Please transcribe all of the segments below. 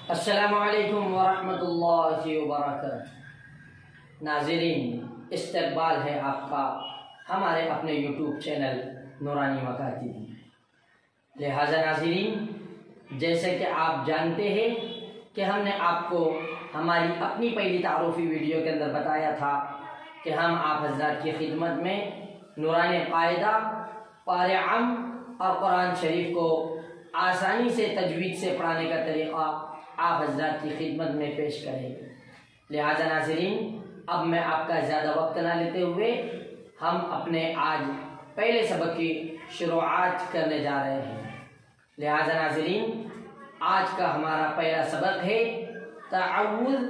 अस्सलामुअलैकुम वरहमतुल्लाहि वबरकातुहू। नाज़रीन, इस्तकबाल है आपका हमारे अपने यूट्यूब चैनल नूरानी मकातिब में। लिहाजा नाज़रीन, जैसे कि आप जानते हैं कि हमने आपको हमारी अपनी पहली तारुफ़ी वीडियो के अंदर बताया था कि हम आप हज़रात की खिदमत में नूरानी क़ायदा, पारे अम और कुरान शरीफ को आसानी से तजवीद से पढ़ाने का तरीक़ा आप हज़रात की खिदमत में पेश करेंगे। लिहाजा नाज़रीन, अब मैं आपका ज़्यादा वक्त ना लेते हुए हम अपने आज पहले सबक की शुरुआत करने जा रहे हैं। लिहाजा नाज़रीन, आज का हमारा पहला सबक है तअव्वुज़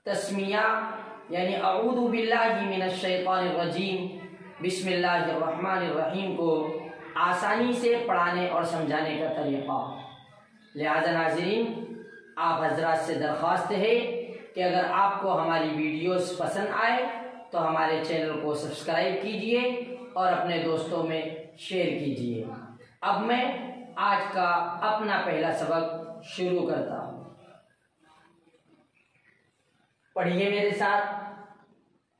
तस्मिया, यानी अऊज़ु बिल्लाहि मिनश शैतानिर रजीम बिस्मिल्लाहिर रहमानिर रहीम को आसानी से पढ़ाने और समझाने का तरीक़ा। लिहाजा नाज़रीन, आप हज़रात से दरख्वास्त है कि अगर आपको हमारी वीडियोस पसंद आए तो हमारे चैनल को सब्सक्राइब कीजिए और अपने दोस्तों में शेयर कीजिए। अब मैं आज का अपना पहला सबक शुरू करता हूँ। पढ़िए मेरे साथ।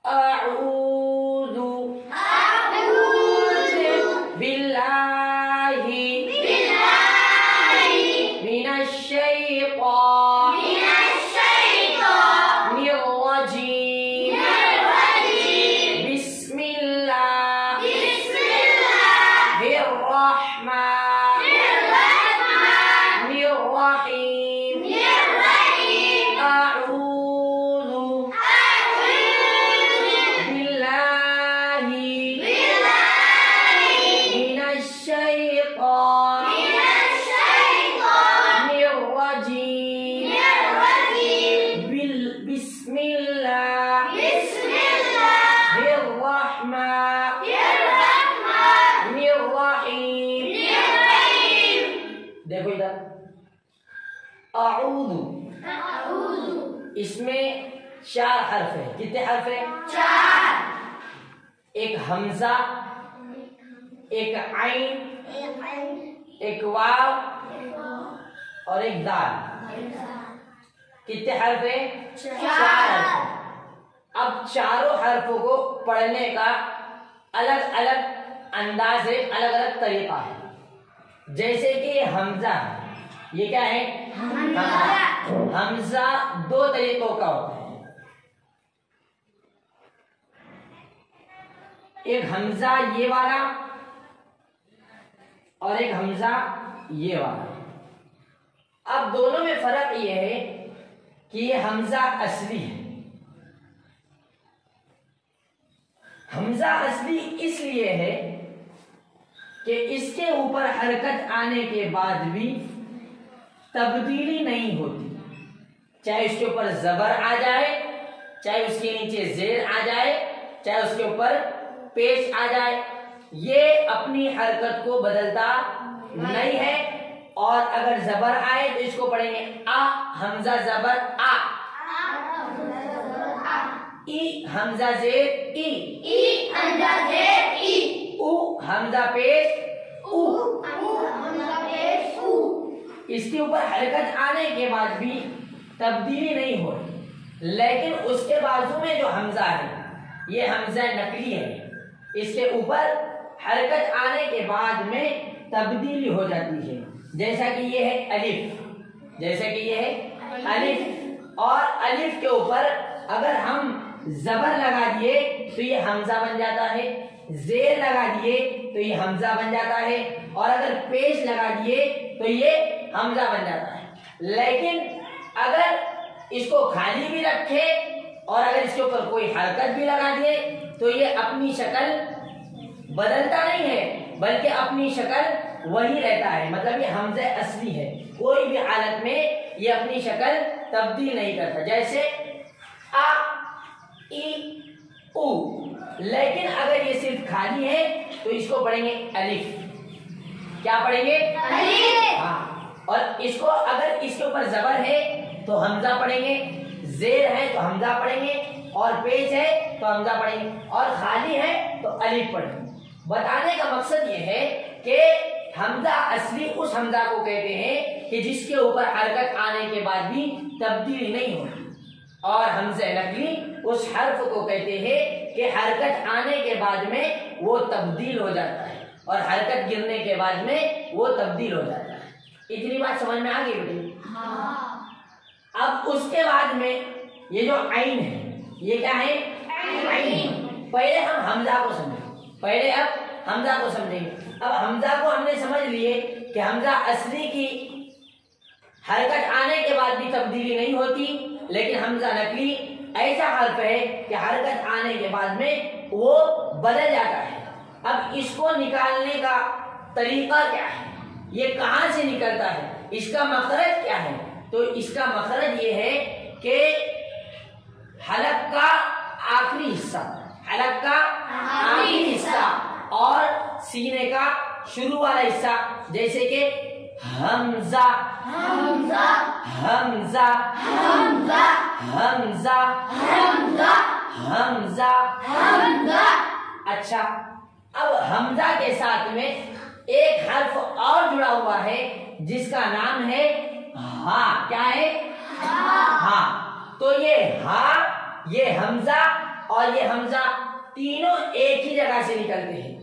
अऊज़ु बिल्लाहि मिनश शैतानिर रजीम बिस्मिल्लाहिर रहमानिर रहीम। अऊज़ु बिल्लाहि मिनश शैतानिर रजीम बिस्मिल्लाहिर रहमानिर रहीम। देखो इधर, अऊज़ु, इसमें 4 हर्फ है। कितने हर्फ है? 4। एक हमजा, एक आइन, एक वाव और एक दाल। कितने हर्फ है? 4 हर्फ। अब चारों हर्फों को पढ़ने का अलग अलग अंदाज है, अलग अलग तरीका है। जैसे कि हमजा है, ये क्या है? हमजा 2 तरीकों का होता है। एक हमजा ये वाला और एक हमजा ये वाला। अब दोनों में फर्क ये है कि ये हमजा असली है। हमजा असली इसलिए है कि इसके ऊपर हरकत आने के बाद भी तब्दीली नहीं होती। चाहे उसके ऊपर जबर आ जाए, चाहे उसके नीचे जेर आ जाए, चाहे उसके ऊपर पेश आ जाए, ये अपनी हरकत को बदलता नहीं है। और अगर जबर आए तो इसको पढ़ेंगे आ, हमजा जबर आ, ई हमजा जेर ई, हमजा जेर ई, उ हमजा पेश उ, हमजा पेश उ। इसके ऊपर हरकत आने के बाद भी तब्दीली नहीं हो रही, लेकिन उसके बाजू में जो हमजा है ये हमजा नकली है। इसके ऊपर हरकत आने के बाद में तब्दीली हो जाती है। जैसा कि ये है अलिफ, जैसा कि ये है अलिफ, और अलिफ के ऊपर अगर हम जबर लगा दिए तो ये हमजा बन जाता है, जेर लगा दिए तो ये हमजा बन जाता है, और अगर पेश लगा दिए तो ये हमजा बन जाता है। लेकिन अगर इसको खाली भी रखे और अगर इसके ऊपर कोई हरकत भी लगा दिए तो ये अपनी शक्ल बदलता नहीं है, बल्कि अपनी शक्ल वही रहता है। मतलब ये हमजा असली है, कोई भी हालत में ये अपनी शक्ल तब्दील नहीं करता। जैसे आ, ई, उ। लेकिन अगर ये सिर्फ खाली है तो इसको पढ़ेंगे अलिफ। क्या पढ़ेंगे? अलिफ। हाँ, और इसको अगर इसके ऊपर जबर है तो हमजा पढ़ेंगे, जेर है तो हमजा पढ़ेंगे, और पेश है तो हमजा पढ़ेंगे, और खाली है तो अलिफ पढ़ेंगे। बताने का मकसद ये है कि हमजा असली उस हमजा को कहते हैं कि जिसके ऊपर हरकत आने के बाद भी तब्दीली नहीं होती। और हमज़ा नकली उस हर्फ को कहते हैं कि हरकत आने के बाद में वो तब्दील हो जाता है और हरकत गिरने के बाद में वो तब्दील हो जाता है। इतनी बात समझ में आ गई बेटी? हाँ। अब उसके बाद में ये जो आइन है, ये क्या है? आइन। पहले हम हमजा को समझेंगे, पहले अब हमजा को समझेंगे। अब हमजा को हमने समझ लिए कि हमजा असली की हरकत आने के बाद भी तब्दीली नहीं होती, लेकिन हमजा नकली ऐसा हर्फ है कि हरकत आने के बाद में वो बदल जाता है। अब इसको निकालने का तरीका क्या है, ये कहाँ से निकलता है, इसका मखरज क्या है? तो इसका मखरज ये है कि हलक का आखिरी हिस्सा, हलक का आखिरी हिस्सा और सीने का शुरू वाला हिस्सा, जैसे कि हमजा हमजा हमजा हमजा हमजा हमजा हमजा हमजा। अच्छा, अब हमजा के साथ में एक हर्फ और जुड़ा हुआ है जिसका नाम है हा। क्या है? हा। तो ये हा, ये हमजा और ये हमजा तीनों एक ही जगह से निकलते हैं,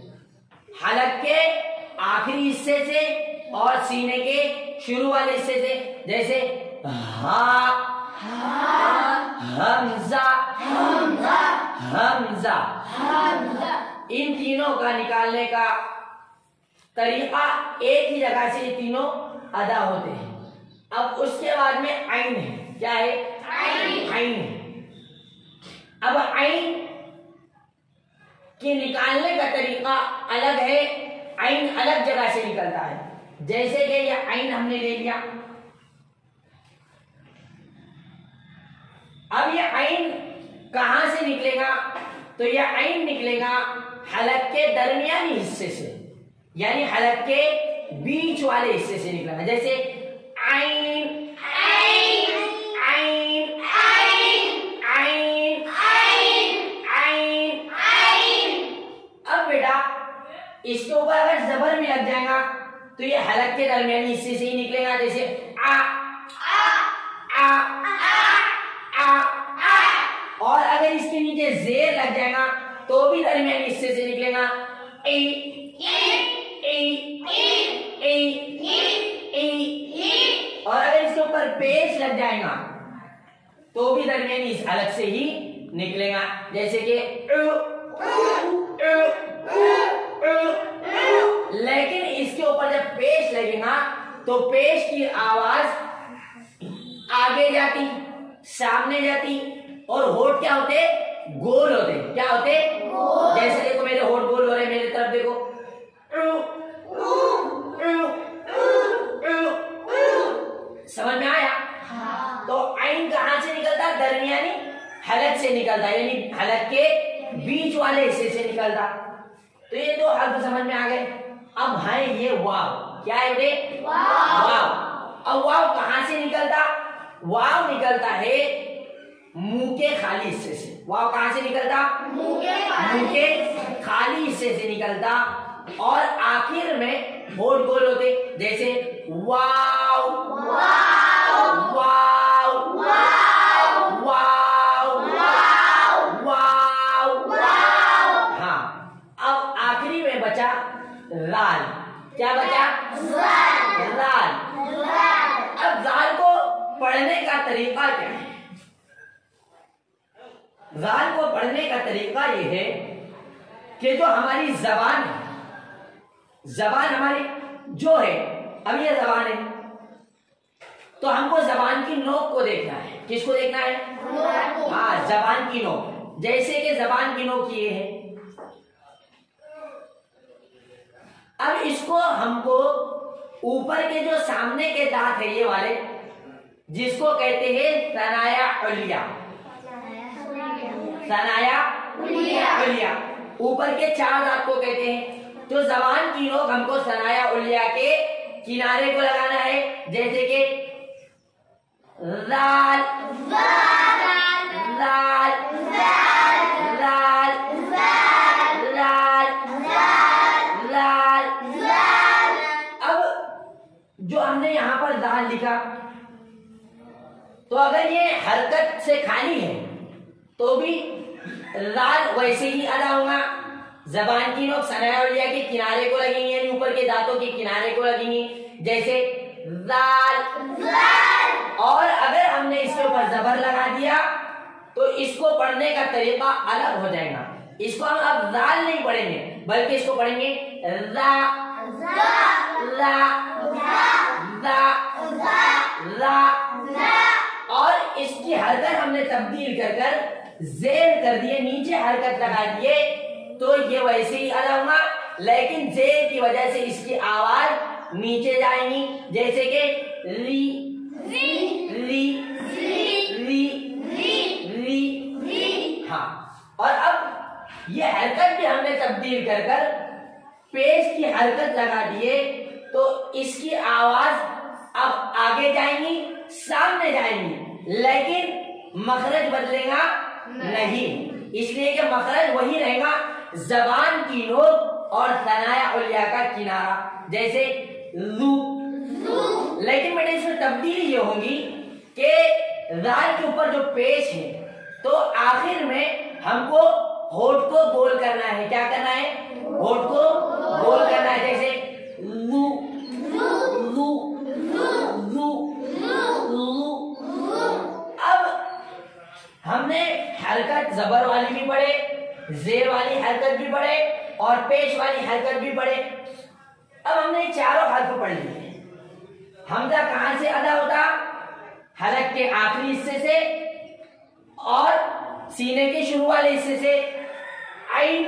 हलक के आखिरी हिस्से से और सीने के शुरू वाले हिस्से से। जैसे हा हमजा हमजा हमजा हमजा। इन तीनों का निकालने का तरीका एक ही जगह से ये तीनों अदा होते हैं। अब उसके बाद में आइन है। क्या है? आइन। आइन। अब आइन के निकालने का तरीका अलग है, आइन अलग जगह से निकलता है। जैसे कि ये आइन हमने ले लिया, अब ये आइन कहां से निकलेगा? तो ये आइन निकलेगा हलक के दरमियानी हिस्से से, यानी हलक के बीच वाले हिस्से से निकलेगा। जैसे आइन आइन आइन आइन आइन आइन आइन आइन। अब बेटा इसके ऊपर अगर जबर भी लग जाएगा तो ये हलक के दरमियानी हिस्से से ही निकलेगा। जैसे आ आ आ आ आ आ। और अगर इसके नीचे जेर लग जाएगा तो भी दरमियानी हिस्से से निकलेगा। ए ए ए ए ए ए। और अगर इसके ऊपर पेश लग जाएगा तो भी दरमियानी इस हलक से ही निकलेगा। जैसे कि लेकिन इसके ऊपर जब पेश लगेगा तो पेश की आवाज आगे जाती, सामने जाती और होठ क्या होते? गोल होते। क्या होते? गोल। जैसे देखो मेरे होठ गोल हो रहे, मेरे तरफ देखो। समझ में आया? हाँ। तो आइन कहां से निकलता? दरमियानी हलक से निकलता, यानी हलक के बीच वाले हिस्से से निकलता। तो ये दो हर्फ समझ में आ गए। अब है ये वाव। क्या है रे? वाव। अब वाव कहां से निकलता? वाव निकलता है मुंह के खाली हिस्से से। वाव कहां से निकलता? मुंह के खाली हिस्से से निकलता और आखिर में होठ गोल होते। जैसे वाव वाव वाव वाव वाव वाव वाव। हाँ, अब आखिरी में बचा लाल। क्या बचा? लाल। अब जाल को पढ़ने का तरीका क्या है? जाल को पढ़ने का तरीका यह है कि जो हमारी जबान है, जबान हमारी जो है, अब ये जबान है तो हमको जबान की नोक को देखना है। किसको देखना है? हाँ, जबान की नोक। जैसे कि जबान की नोक ये है, अब इसको हमको ऊपर के जो सामने के दांत है ये वाले, जिसको कहते हैं सनाया उलिया। सनाया उलिया। ऊपर के चार दांत को कहते हैं। तो जबान की नोक हमको सनाया उलिया के किनारे को लगाना है। जैसे कि लाल लाल लाल लाल लाल लाल। अब जो हमने यहाँ पर दाल तो अगर ये हरकत से खाली है तो भी दाल वैसे ही अदा होगा। जबान की नोक सनाया उलिया के किनारे को लगेंगे, यानी ऊपर के दांतों के किनारे को लगेंगी, जैसे दाल। और अगर हमने इसके ऊपर जबर लगा दिया तो इसको पढ़ने का तरीका अलग हो जाएगा। इसको हम अब दाल नहीं पढ़ेंगे बल्कि इसको पढ़ेंगे रा रा रा रा। और इसकी हरकत हमने तब्दील कर कर जेर कर दिए, नीचे हरकत लगा दिए, तो ये वैसे ही अदा होगा, लेकिन जेर की वजह से इसकी आवाज नीचे जाएगी, जैसे कि री री री री री री। हाँ, और अब ये हरकत भी हमने तब्दील कर कर पेश की हरकत लगा दिए, तो इसकी आवाज अब आगे जाएंगी, सामने जाएंगी, लेकिन मखरज बदलेगा नहीं, इसलिए कि मखरज वही रहेगा, जबान की नोक और सनाया उलिया का किनारा, जैसे लू। लेकिन बेटे इसमें तब्दीली ये होगी कि दाल के ऊपर जो पेश है तो आखिर में हमको होठ को गोल करना है। क्या करना है? होठ को गोल करना है, जैसे लू लू लू लू। अब हमने हरकत जबर वाली भी पढ़े, जेर वाली हरकत भी पढ़े और पेश वाली हरकत भी पढ़े। अब हमने चारों हरफ पढ़ लिए। हमजा कहां से अदा होता? हलक के आखिरी हिस्से से और सीने के शुरू वाले हिस्से से, आइन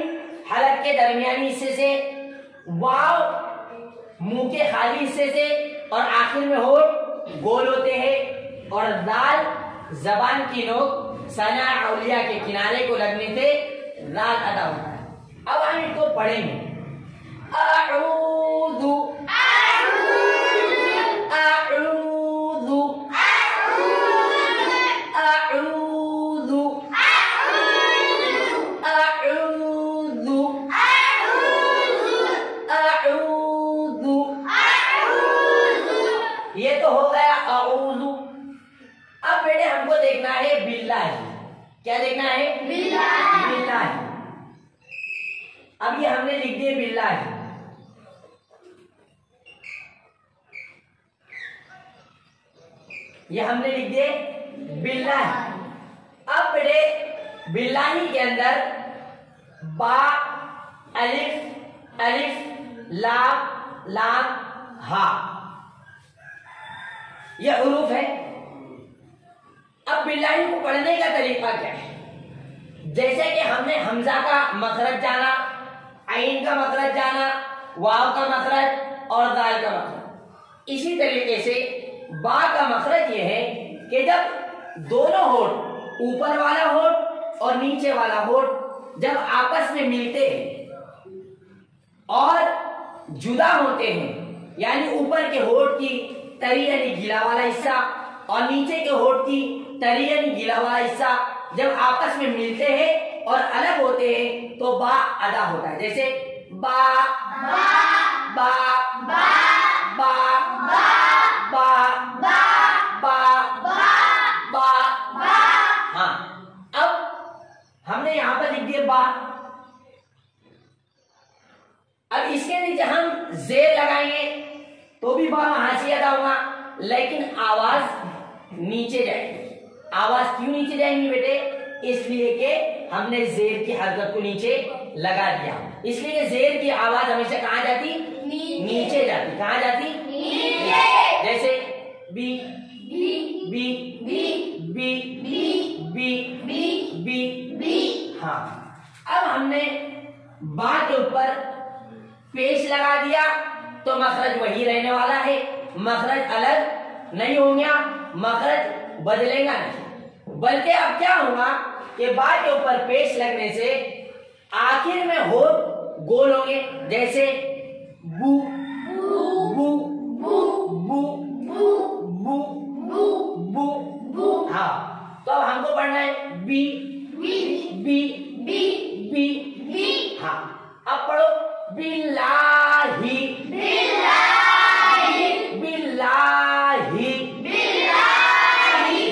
हलक के दरमियानी हिस्से से, वाव मुंह के खाली हिस्से से और आखिर में होठ गोल होते हैं, और दाल जबान की नोक सना औलिया के किनारे को लगने से दाल अदा होता है। अब हम इसको पढ़ेंगे। अऊज़ु अऊज़ु अऊज़ु अऊज़ु अऊज़ु। ये तो हो गया अऊज़ु। अब बेटे हमको देखना है बिल्लाही। क्या देखना है? बिल्लाही। बिल्लाही। अब ये हमने लिख दिए बिल्लाही। ये हमने लिख दिए बिल्लाही। अब बेटे बिल्लाही के अंदर बा, अलिफ अलिफ, लाम लाम, हा, ये हुरूफ है। अब बिल्लाही को पढ़ने का तरीका क्या है? जैसे कि हमने हमजा का मखरज जाना, आइन का मखरज जाना, वाव का मखरज और दाल का मखरज, इसी तरीके से बा का मखरज ये है कि जब दोनों होठ, ऊपर वाला होठ और नीचे वाला होठ जब आपस में मिलते हैं और जुदा होते हैं, यानी ऊपर के होठ की तरी यानी गीला वाला हिस्सा और नीचे के होठ की तरी यानी गीला वाला हिस्सा जब आपस में मिलते हैं और अलग होते हैं तो बा अदा होता है, जैसे बा बा बा बा बा बा बा बा बा बा। हाँ, अब हमने यहां पर लिख दिया बा। अब इसके नीचे हम जेर लगाएंगे तो भी बा वहां से अदा होगा, लेकिन आवाज नीचे जाएगी। आवाज क्यों नीचे जाएंगी बेटे? इसलिए कि हमने जेर की हरकत को नीचे लगा दिया, इसलिए जेर की आवाज हमेशा कहां जाती? नीचे जाती। कहां जाती? नीचे। जैसे B B B B B B B B B. हाँ, अब हमने बा के ऊपर पेश लगा दिया तो मखरज वही रहने वाला है, मखरज अलग नहीं होंगे, मखरज बदलेगा नहीं, बल्कि अब क्या होगा कि बा के ऊपर पेश लगने से आखिर में होठ गोल होंगे, जैसे बू बू बू बू बू बू बू बू। हाँ, तो अब हमको पढ़ना है B B B B B B. हाँ, अब पढ़ो बिल्लाही बिल्लाही बिल्लाही बिल्लाही बिल्लाही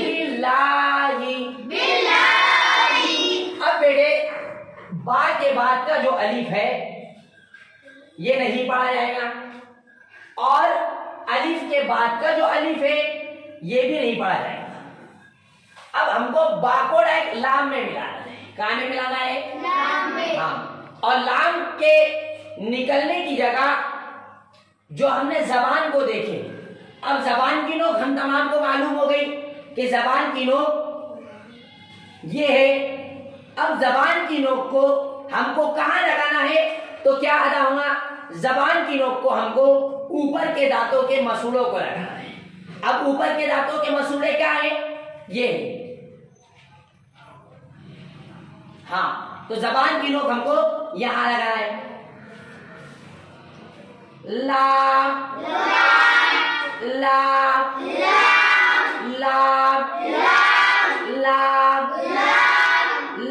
बाद का जो अलिफ है ये नहीं पढ़ा जाएगा, और अलिफ के बाद का जो अलिफ है ये भी नहीं पढ़ा जाएगा। अब हमको बा को डायरेक्ट लाम में मिलाना है। कहाँ में मिलाना है? लाम में। हाँ, और लाम के निकलने की जगह जो हमने जबान को देखे, अब जबान की नोक हम तमाम को मालूम हो गई कि जबान की नोक ये है। अब जबान की नोक को हमको कहाँ लगाना है, तो क्या अदा होगा? जबान की नोक को हमको ऊपर के दांतों के मसूड़ों को लगाना है। अब ऊपर के दांतों के मसूड़े क्या है? ये है। हाँ, तो जबान की नोक हमको यहां लगाना है। ला ला ला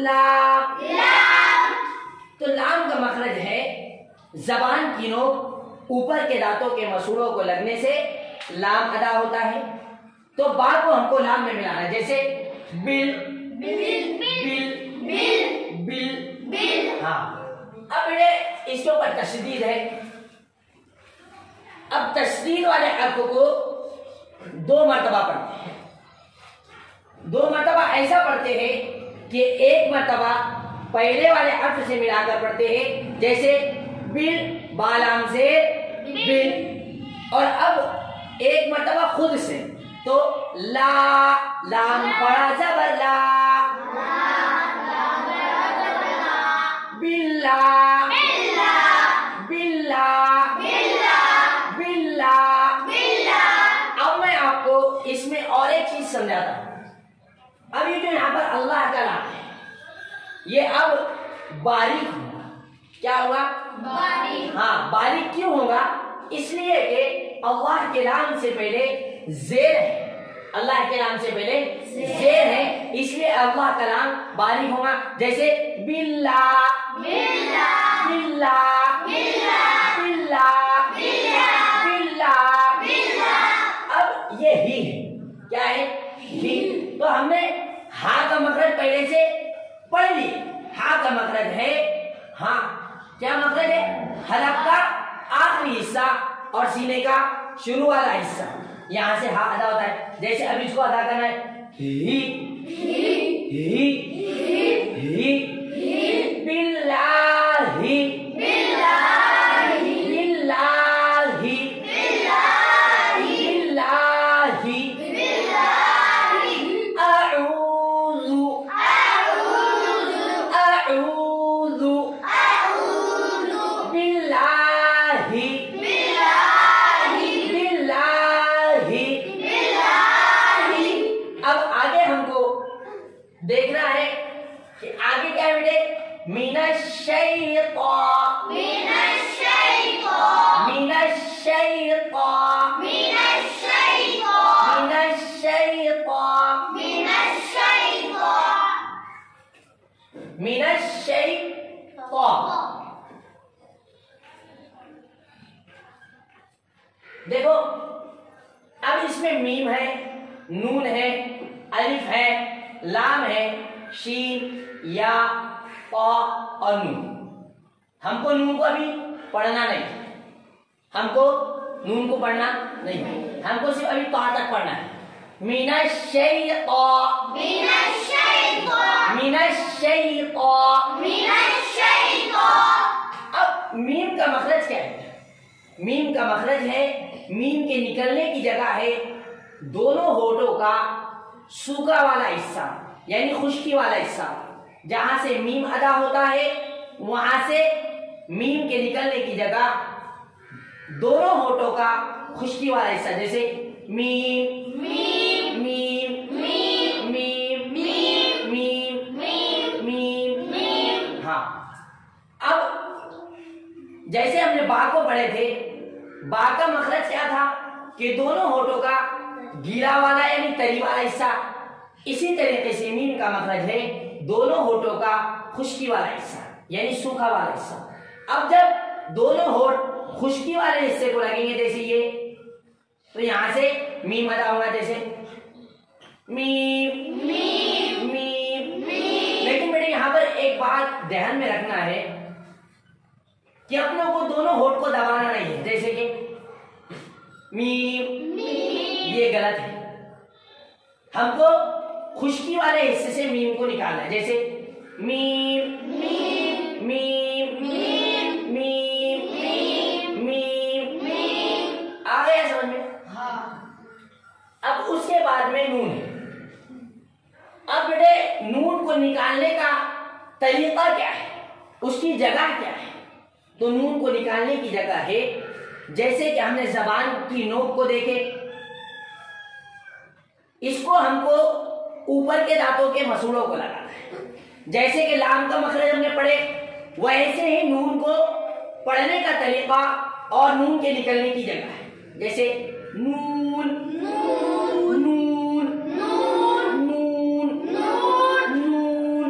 ला, तो लाम का मखरज है जबान की नोक ऊपर के दांतों के मसूड़ों को लगने से लाम अदा होता है। तो बा को हमको लाम में मिलाना है, जैसे bill bill bill bill bill bill. हाँ, अब बेटे इसके ऊपर तशदीद है। अब तशदीद वाले हर्फ को 2 मरतबा पढ़ते हैं। 2 मरतबा ऐसा पढ़ते हैं कि एक मरतबा पहले वाले हर्फ से मिलाकर पढ़ते हैं, जैसे बिल बालाम से बिल, और अब एक मरतबा खुद से, तो ला लाम पढ़ा जबर ला, बिल्ला बिल्ला बिल्ला बिल्ला। अब मैं आपको इसमें और एक चीज समझाता हूं। अब ये जो यहाँ पर अल्लाह का नाम है ये अब बारीक होगा। क्या होगा? बारीक। हाँ, बारीक क्यों होगा? इसलिए कि अल्लाह के नाम से पहले जेर है। अल्लाह के नाम से पहले जेर है, इसलिए अल्लाह का नाम बारीक होगा। जैसे बिल्ला बिल्ला बिल्ला बिल्ला बिल्ला बिल्ला बिल्ला। अब ये ही है। क्या है? ही। तो हमने हा का मखरज पहले से पढ़ ली। हा का मखरज है हाँ। क्या मखरज है? हलक का आखिरी हिस्सा और सीने का शुरू वाला हिस्सा, यहां से हा अदा होता है। जैसे अब इसको अदा करना है, ही ही ही बिल्लाही बिल्लाही बिल्लाही बिल्लाही बिल्लाही अऊज़ु अऊज़ु अऊज़ु बिल्लाही बिल्लाही बिल्लाही बिल्लाही। अब आगे हमको देखना है कि आगे क्या है बेटे? मिनश्शैतान मिनश्शैतान मिनश्शैतान मिनश्शैतान मिनश्शैतान मिनश्शैतान मिनश्शैतान। देखो अब इसमें मीम है, नून है, अलिफ है, लाम है, शीन, या, ता और नून। हमको नून को अभी पढ़ना नहीं, हमको नून को पढ़ना नहीं, हमको सिर्फ अभी ता तक पढ़ना है। मिनश्शैतान मिनश्शैतान मिनश्शैतान मिनश्शैतान। अब मीम का मखरज क्या है? मीम का मखरज है, मीम के निकलने की जगह है दोनों होठों का सूखा वाला हिस्सा, यानी खुश्की वाला हिस्सा। जहां से मीम अदा होता है वहां से मीम के निकलने की जगह दोनों होठों का खुश्की वाला हिस्सा, जैसे meme meme meme meme meme meme meme meme meme. हाँ, अब जैसे हमने बा को पढ़े थे, बा का मखरज क्या था कि दोनों होठों का गीला वाला यानी तरी वाला हिस्सा। इसी तरीके से मीम का मखरज है दोनों होठों का खुश्की वाला हिस्सा यानी सूखा वाला हिस्सा। अब जब दोनों होठ खुश्की वाले हिस्से को लगेंगे जैसे ये, तो यहां से मीम अदा होगा, जैसे मीम मीम मीम। लेकिन बेटे यहाँ पर एक बात ध्यान में रखना है कि अपने को दोनों होठ को दबाना नहीं है, जैसे कि मीम, ये गलत है। हमको खुश्की वाले हिस्से से मीम को निकालना है, जैसे meme meme meme meme meme meme. आ गया समझ में? हाँ। अब उसके बाद में नून है। अब बेटे नून को निकालने का तरीका क्या है, उसकी जगह क्या है? तो नून को निकालने की जगह है, जैसे कि हमने जबान की नोक को देखे, इसको हमको ऊपर के दांतों के मसूड़ों को लगाना है। जैसे कि लाम का मखरज हमने पढ़े, वैसे ही नून को पढ़ने का तरीका और नून के निकलने की जगह है, जैसे नून नून नून नून नून नून।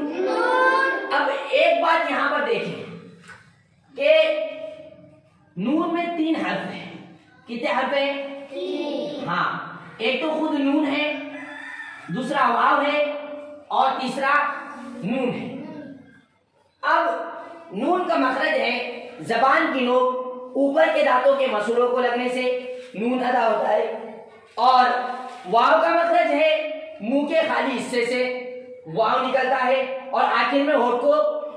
अब एक बात यहां पर देखें कि नून में 3 हर्फ है। कितने हर्फ है? हाँ, एक तो खुद नून है, दूसरा वाव है और तीसरा नून है। अब नून का मखरज है जबान की नोक, ऊपर के दांतों के मसूड़ों को लगने से नून अदा होता है, और वाव का मखरज है मुंह के खाली हिस्से से वाव निकलता है, और आखिर में होठ को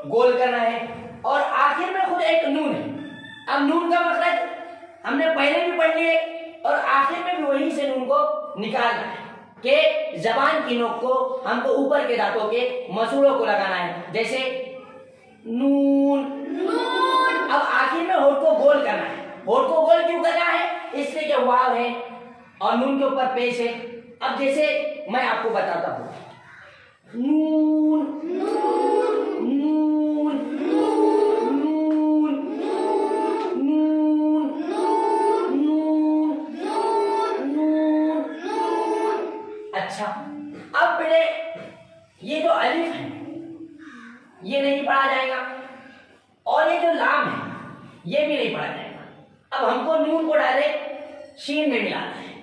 गोल करना है, और आखिर में खुद एक नून है। अब नून का मखरज हमने पहले भी पढ़ लिए, और आखिर में भी वहीं से नून को निकालना है कि जबान की नोक को हमको ऊपर के दांतों के मसूड़ों को लगाना है, जैसे नून नून। अब आखिर में होठ को गोल करना है। होठ को गोल क्यों करना है? इसलिए कि वाव है और नून के ऊपर पेश है। अब जैसे मैं आपको बताता हूं, नून नून नून नून नून नून नून। अच्छा, अब बेटे ये जो अलिफ है ये नहीं पढ़ा जाएगा, और ये जो लाम है ये भी नहीं पढ़ा जाएगा। अब हमको नून को डायरेक्ट शीन में मिलाना है।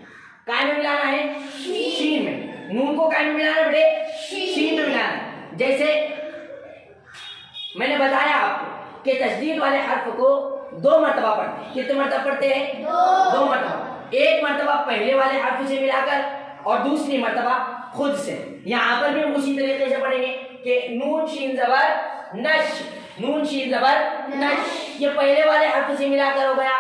काय में मिलाना है? शीन में। नून को काय में मिलाना है बेटे? शीन में मिलाना है। जैसे मैंने बताया आपको कि तस्दीद वाले हर्फ को 2 मरतबा पढ़ते हैं। कितने मरतबा पढ़ते हैं? 2 मरतबा। एक मरतबा पहले वाले हर्फ से मिलाकर, और दूसरी मरतबा खुद से। यहाँ पर भी उसी तरीके से पढ़ेंगे कि नून शीन जबर नश, नून शीन जबर नश, ये पहले वाले हर्फ से मिलाकर हो गया।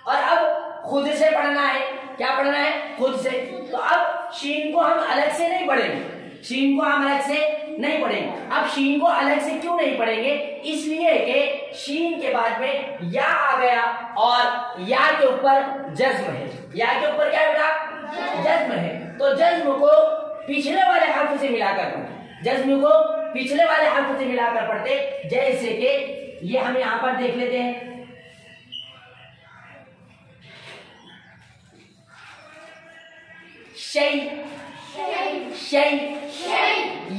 और अब खुद से पढ़ना है। क्या पढ़ना है? खुद से। तो अब शीन को हम अलग से नहीं पढ़ेंगे, शीन को हम अलग से नहीं पढ़ेंगे। अब शीन को अलग से क्यों नहीं पढ़ेंगे? इसलिए कि शीन के बाद में या आ गया, और या के ऊपर जज्म है। या के ऊपर क्या है बेटा? जज्म है। तो जज्म को पिछले वाले हर्फ से मिलाकर पढ़ते, जज्म को पिछले वाले हर्फ से मिलाकर पढ़ते। जैसे कि ये हम यहां पर देख लेते हैं, शै शै शै।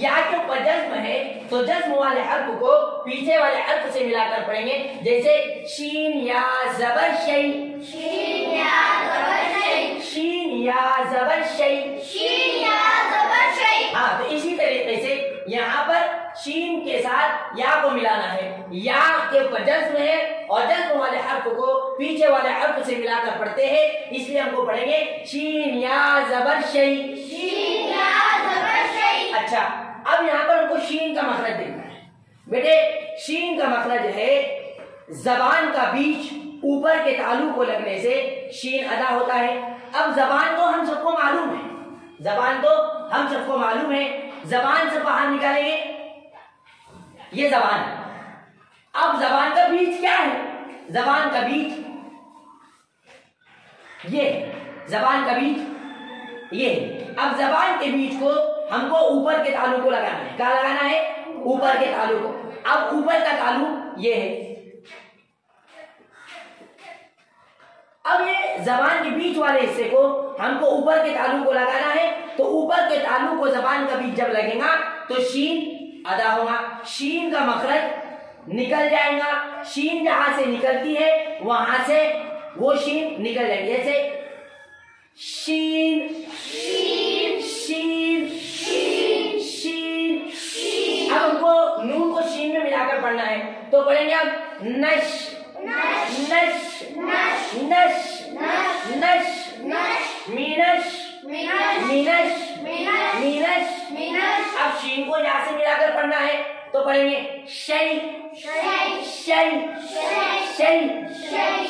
या के ऊपर जज्म है, तो जज्म वाले हर्फ को पीछे वाले हर्फ से मिलाकर पढ़ेंगे, जैसे शीन या जबर शै, शीन या जबर शै, शीन या जबर शै, शीन या जबर शै। हाँ, तो इसी तरीके से यहाँ पर शीन के साथ या को मिलाना है। या के ऊपर जज्म है, और जज्म वाले हर्फ को पीछे वाले हर्फ से मिलाकर पढ़ते हैं, इसलिए हमको पढ़ेंगे शीन या जबर शै, शीन या जबर शै। अच्छा, अब यहाँ पर हमको शीन का मखरज देखना है। बेटे शीन का मखरज है जबान का बीच ऊपर के तालु को लगने से शीन अदा होता है। अब जबान तो हम सबको मालूम है, जबान तो हम सबको मालूम है। जबान से बाहर निकालेंगे, ये जबान है। अब जबान का बीच क्या है? जबान का बीच ये, जबान का बीच ये। अब जबान के बीच को हमको ऊपर के तालु को लगाना है। क्या लगाना है? ऊपर के तालु को। अब ऊपर का तालु ये है। अब ये जबान के बीच वाले हिस्से को हमको ऊपर के तालु को लगाना है, तो ऊपर के तालु को जबान का बीच जब लगेगा तो शीन अदा होगा। शीन का मखरज निकल जाएगा। शीन जहां से निकलती है वहां से वो शीन निकल जाएगी, जैसे शीन शीन शीन शीन शीन। अब हमको नून को शीन में मिलाकर पढ़ना है, तो पढ़ेंगे अब नश नश नश नश मीनश मीनश मीनश। अब शीन को यहाँ से मिलाकर पढ़ना है तो पढ़ेंगे शै शै शै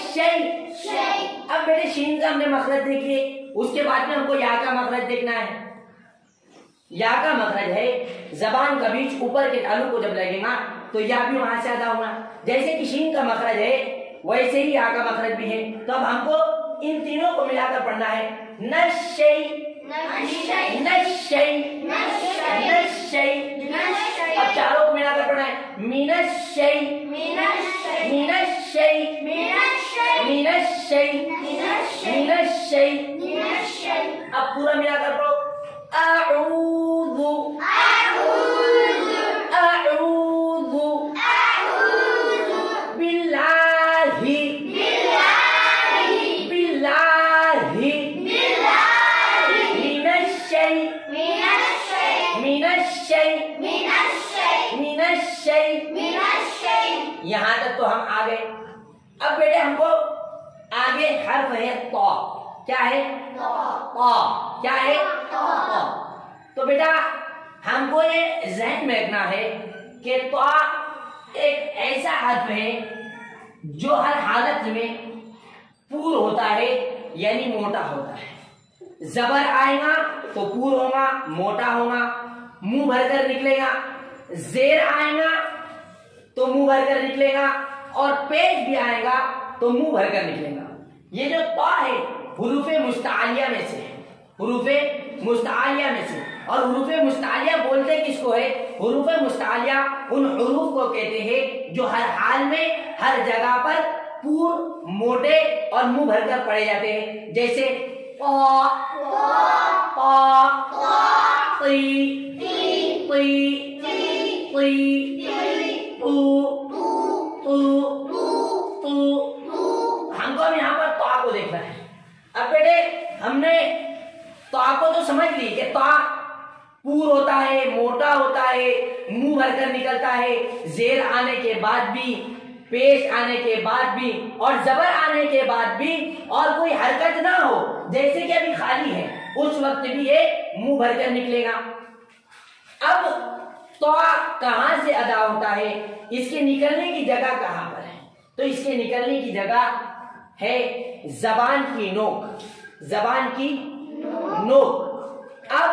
शै। अब बेटे शीन का हमने मखरज देखिए, उसके बाद में हमको या का मखरज देखना है। या का मखरज है जबान का बीच ऊपर के तालु को जब लगेगा तो या भी वहां से अदा होगा। जैसे कि शीन का मखरज है वैसे ही या का मखरज भी है। तो अब हमको इन तीनों को मिलाकर पढ़ना है नशै नशै नशै। अब चारों को मिलाकर पढ़ना है मीनशै मीनशै मीनशै मीनशै। अब पूरा मिलाकर पढ़ो अऊज़ु अऊज़ु बिल्लाहि बिल्लाहि मिनश्शै मिनश्शै मिनश्शै। यहाँ तक तो हम आ गए। अब बेटे हमको आगे हर्फ है तो। क्या है तो? क्या है तो? तो बेटा हमको ये ज़हन में रखना है कि तो एक ऐसा हर्फ है जो हर हालत में पूर होता है यानी मोटा होता है। जबर आएगा तो पूर होगा, मोटा होगा, मुंह भरकर निकलेगा। जेर आएगा तो मुंह भरकर निकलेगा और पेश भी आएगा तो मुंह भरकर निकलेगा। ये जो तो है हुरूफे मुस्तालिया में से है, हुरूफे मुस्तालिया में से। और हुरूफे मुस्तालिया बोलते किसको है? हुरूफे मुस्तालिया उन हुरूफ को कहते हैं जो हर हाल में हर जगह पर पूर, मोटे और मुंह भरकर पढ़े जाते हैं। जैसे प प ती ती ती तू हमको अब यहाँ पर तो को देखना है। अब बेटे हमने तो तो समझ ली कि तो पूर होता है, मोटा होता है, मुंह भरकर निकलता है, जेर आने के बाद भी, पेश आने के बाद भी और जबर आने के बाद भी और कोई हरकत ना हो, जैसे कि अभी खाली है उस वक्त भी ये मुंह भरकर निकलेगा। अब तो कहां से अदा होता है, इसके निकलने की जगह कहां पर है? तो इसके निकलने की जगह है जबान की नोक, जबान की नोक। अब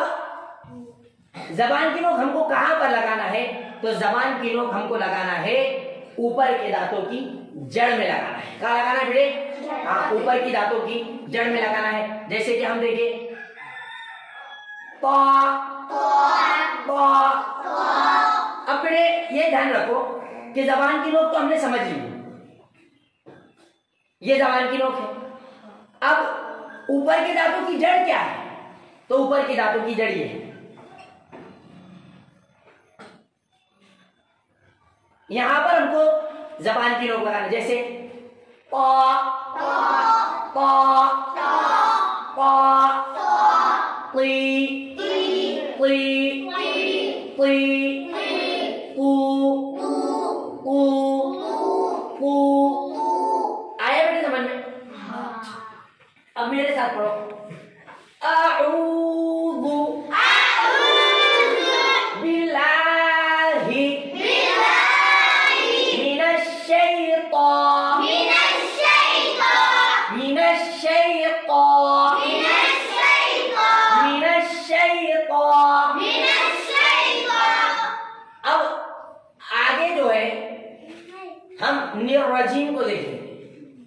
जबान की नोक हमको कहां पर लगाना है? तो जबान की नोक हमको लगाना है ऊपर के दांतों की जड़ में लगाना है। कहाँ लगाना है बेटे? हाँ, ऊपर की दांतों की जड़ में लगाना है। जैसे कि हम देखें अब बेटे ये ध्यान रखो कि जबान की नोक तो हमने समझ ली, ये जबान की नोक है। अब ऊपर के दांतों की जड़ क्या है? तो ऊपर की दांतों की जड़ ये है। यहां पर हमको जबान की नोक लगाना, जैसे आया बेटे समझ में? अब मेरे साथ पढ़ो अऊज़ु बिल्लाहि अब आगे जो है हम निर्वजीम को देखेंगे।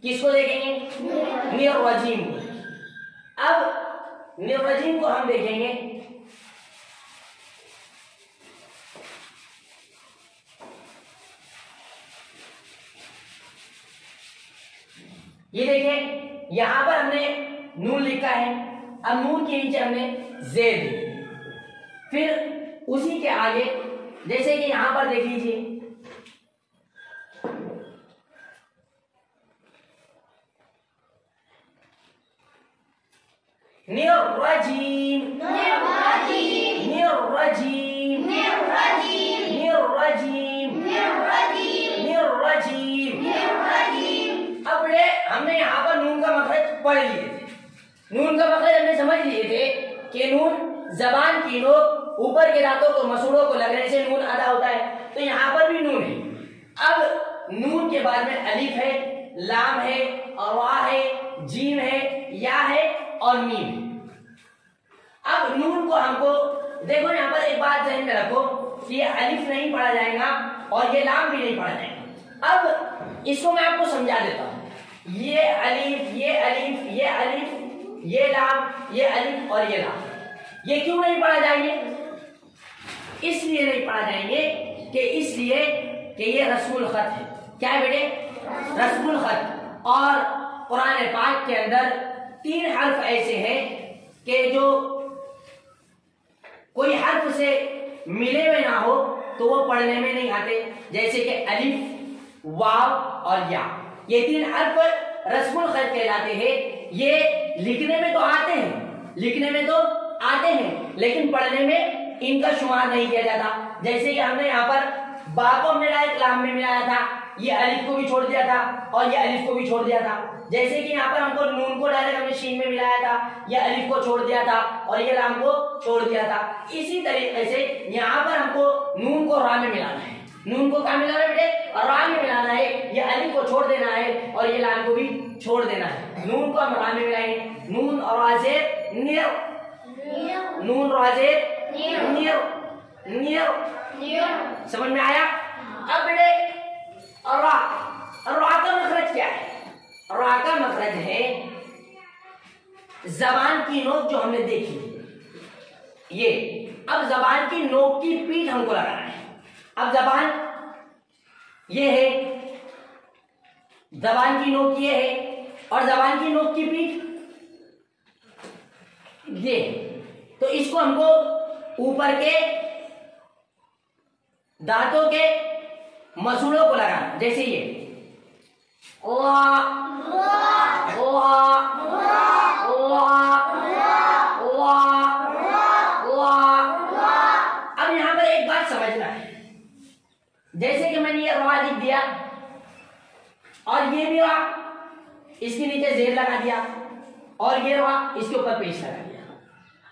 किसको देखेंगे? निर्वजीम को। अब निर्वजीम को हम देखेंगे ये देखें, यहां पर हमने नून लिखा है। अब नून के नीचे हमने जेद, फिर उसी के आगे जैसे कि यहां पर देख लीजिए निर्वजीम निर्वजीम निर्वजीम निर्वजीम निर्वजीम निर्वजीम निर्वजीम निर्वजीम। हमने यहाँ पर नून का मखरज पढ़ लिए थे। नून का मखरज हमने समझ लिए थे कि नून जबान की नोक ऊपर के दांतों को मसूड़ों को लगने से नून अदा होता है, तो यहाँ पर भी नून है। अब नून के बाद में अलिफ है, लाम है, रा है, जीम है, या है और मीम है। अब नून को हमको देखो, यहाँ पर एक बात ध्यान में रखो कि ये अलिफ नहीं पढ़ा जाएगा और ये लाम भी नहीं पढ़ा जाएगा। अब इसको मैं आपको समझा देता हूँ। ये अलिफ, ये अलिफ, ये अलिफ, ये लाम, ये अलिफ और ये लाम, ये क्यों नहीं पढ़ा जाएंगे? इसलिए नहीं पढ़ा जाएंगे कि इसलिए कि ये रस्मुल खत है। क्या है बेटे? रस्मुल खत। और कुरान पाक के अंदर 3 हर्फ ऐसे हैं कि जो कोई हर्फ से मिले हुए ना हो तो वो पढ़ने में नहीं आते, जैसे कि अलिफ, वाव और या। ये 3 हर्फ रस्मुल खत कहलाते हैं। ये लिखने में तो आते हैं, लिखने में तो आते हैं, लेकिन पढ़ने में इनका शुमार नहीं किया जाता। जैसे कि हमने यहाँ पर बा को हमने डायरेक्ट लाम में मिलाया था, ये अलिफ को भी छोड़ दिया था और ये अलिफ को भी छोड़ दिया था। जैसे कि यहाँ पर हमको नून को डायरेक्ट हमने शीन में मिलाया था, ये अलिफ को छोड़ दिया था और ये लाम को छोड़ दिया था। इसी तरीके से यहाँ पर हमको नून को रा में मिलाना है। नून को क्या मिलाना है बेटे? रा में मिलाना है। ये अलिफ को छोड़ देना है और ये लाम को भी छोड़ देना है। नून को हम रा में मिलाएंगे। नून और राजेर निर, नून राजेर निर, निर। समझ में आया? अब बेटे रा, रा का मखरज क्या है? रा का मखरज है जबान की नोक जो हमने देखी ये। अब जबान की नोक की पीठ हमको लगाना है। अब जबान ये है, जबान की नोक ये है और जबान की नोक की पीठ ये। तो इसको हमको ऊपर के दांतों के मसूड़ों को लगाना, जैसे ये ओआ ओआ ओआ ओआ ओआ। अब यहां पर एक बात समझना है, जैसे कि मैंने ये रा लिख दिया और ये भी रा, इसके नीचे जेर लगा दिया और ये रा इसके ऊपर पेश लगा दिया।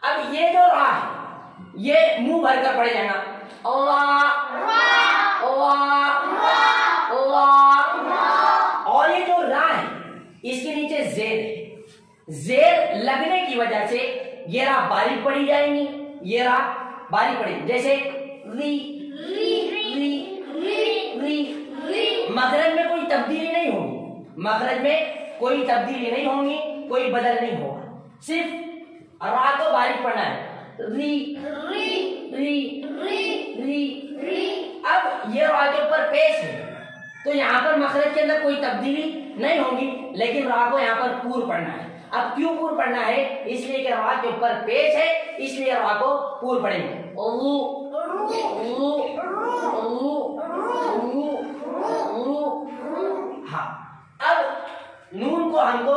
अब ये जो रा है ये मुंह भरकर पड़ जाएगा, और ये जो रा है इसके नीचे जेर है। जेर लगने की वजह से ये रा बारीक पड़ी जाएंगी, ये रा बारीक पड़ी, जैसे री री री री री। मखरज में कोई तब्दीली नहीं होगी, मखरज में कोई तब्दीली नहीं होगी, कोई बदल नहीं होगा, सिर्फ रा को बारीक पढ़ना है। री री री री री री। अब ये रा के ऊपर पेश है तो यहाँ पर मखरज के अंदर कोई तब्दीली नहीं होगी, लेकिन रा को यहाँ पर पूर पढ़ना है। अब क्यों पूर पढ़ना है? इसलिए कि रा के ऊपर पेश है, इसलिए रा को पूर पढ़ेंगे। हाँ, अब नून को हमको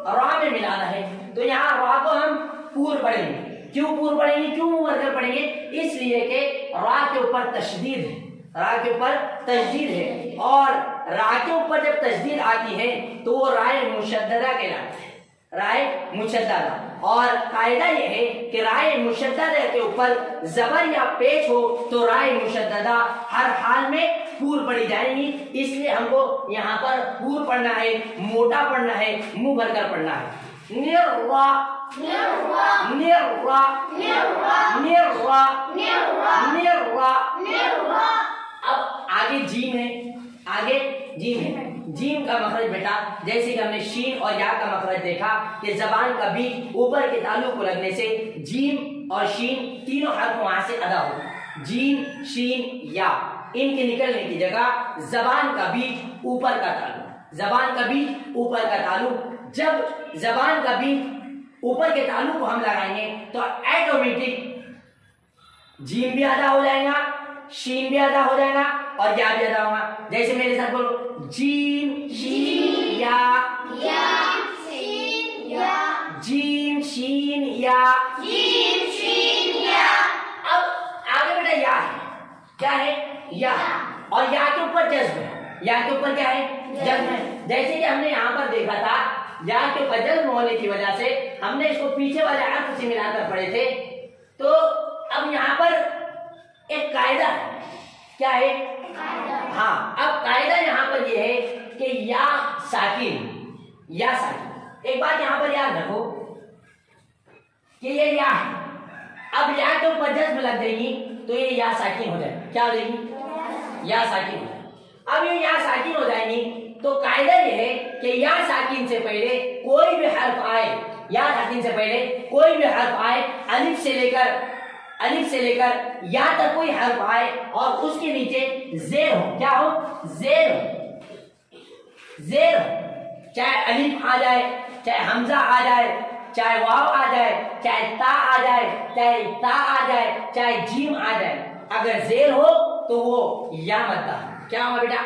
रा में मिलाना है तो यहाँ रा को हम पूर पढ़ेंगे। क्यों पूर पढ़ेंगे, क्यों मुंह भरकर पढ़ेंगे? इसलिए कि रा के ऊपर तशदीद है, रा के ऊपर तशदीद है और रा के ऊपर जब तशदीद आती है तो वो राय मुशद्ददा कहलाता है, राय मुशद्ददा। और कायदा यह है कि राय मुशद्ददा के ऊपर जबर या पेश हो तो राय मुशद्ददा हर हाल में पूर पढ़ी जाएंगी। इसलिए हमको यहाँ पर पूर पढ़ना है, मोटा पढ़ना है, मुंह भरकर पढ़ना है। निर्वा निर्वा निर्वा निर्वा निर्वा निर्वा। अब आगे जीम है, आगे जीम है। जीम का मखरज बेटा जैसे कि हमने शीन और या का मखरज देखा कि जबान का बीच ऊपर के तालु को लगने से जीम और शीन तीनों हर्फ वहां से अदा हो। जीम शीन या, इनके निकलने की जगह जबान का बीच ऊपर का तालु, जबान का बीच ऊपर का तालु। जब जबान का बीच ऊपर के तालु को हम लगाएंगे तो ऑटोमेटिक जीम भी अदा हो जाएगा, शीन भी अदा हो जाएगा और या भी अदा होगा। जैसे मेरे साथ बोलो, जीम शीन या, शीन या, जीम शीन या, जीम शीन या। अब आगे बेटा या है, क्या है? या। और या के ऊपर जज्ब है, या के ऊपर क्या है, जज्म है। जैसे कि हमने यहाँ पर देखा था या के ऊपर जज्म होने की वजह से हमने इसको पीछे वाले हर्फ से मिलाकर पढ़े थे। तो अब यहाँ पर एक कायदा है, क्या है, हाँ, अब कायदा यहाँ पर ये है कि या साकिन, या साकिन। एक बात यहाँ पर याद रखो कि ये या है, अब या के ऊपर जज्म लग जाएगी तो ये या साकिन हो जाएगी। क्या हो जाएगी, या साकिन हो जाएगी। अब ये या साकिन हो जाएगी तो कायदा ये है कि या साकिन से पहले कोई भी हर्फ आए, या साकिन से पहले कोई भी हर्फ आए, अलिफ से लेकर या तक कोई हर्फ आए और उसके नीचे जेर हो, क्या हो, जेर हो, जेर हो। चाहे अलिफ आ जाए, चाहे हमजा आ जाए, चाहे वाव आ जाए, चाहे ता आ जाए, चाहे ता आ जाए, चाहे जीम आ जाए, अगर जेर हो तो वो या मद्दा। क्या होगा बेटा,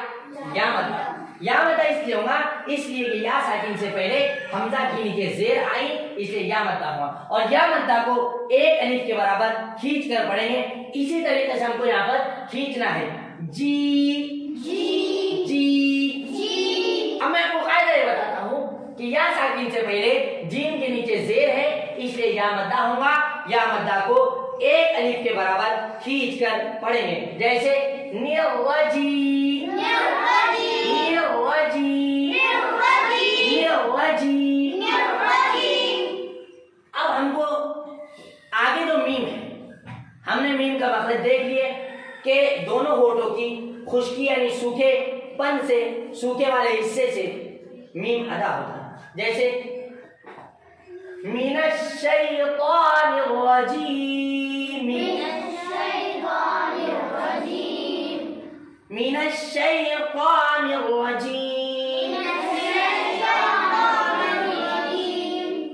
या मद्दा। या मद्दा इसलिए होगा इसलिए कि या साकिन से पहले हमजा के नीचे जेर आई, इसलिए या मद्दा हुआ। और या मद्दा को एक अलिफ के बराबर खींच कर पढ़ेंगे। इसी तरीके से हमको यहाँ पर खींचना है, जी जी जी जी। अब मैं आपको कायदा ये बताता हूँ कि या साकिन से पहले जीम के नीचे जेर है, इसलिए या मद्दा होगा। या मद्दा को एक अलिफ के बराबर खींच कर पढ़ेंगे। जैसे निर्वजी, निर्वजी, निर्वजी, निर्वजी, निर्वजी। अब हमको आगे जो मीम है, हमने मीम का मखरज देख लिए कि दोनों होठों की खुश्की यानी सूखेपन से, सूखे वाले हिस्से से मीम अदा होता है। जैसे मिनश शैतानिर रजीम, मिनश शैतानिर रजीम।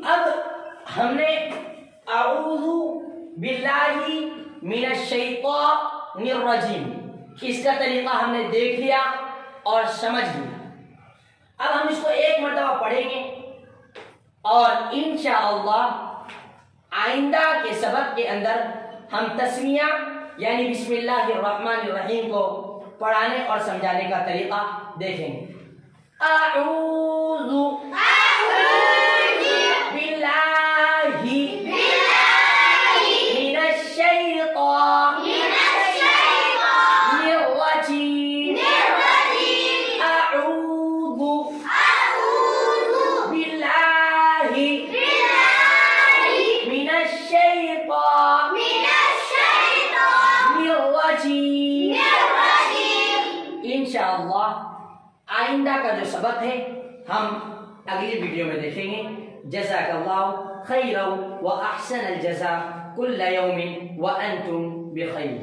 अब हमने अऊज़ु बिल्लाहि मिनश शैतानिर रजीम, इसका तरीका हमने देख लिया और समझ लिया। अब हम इसको एक मर्तबा पढ़ेंगे और इंशाअल्लाह आइंदा के सबक के अंदर हम तस्मिया यानी बिस्मिल्लाहिर्रहमानिर्रहीम को पढ़ाने और समझाने का तरीका देखेंगे। अऊज़ु बिल्लाहि मिनश शैतानिर रजीम, अऊज़ु बिल्लाहि मिनश शैतानिर रजीम। इंशाअल्लाह आइंदा का जो सबक है हम अगली वीडियो में देखेंगे। जज़ाकल्लाहु खैरन व अहसनल जज़ा कुल्ल यौमिन व अंतुम बिखैर।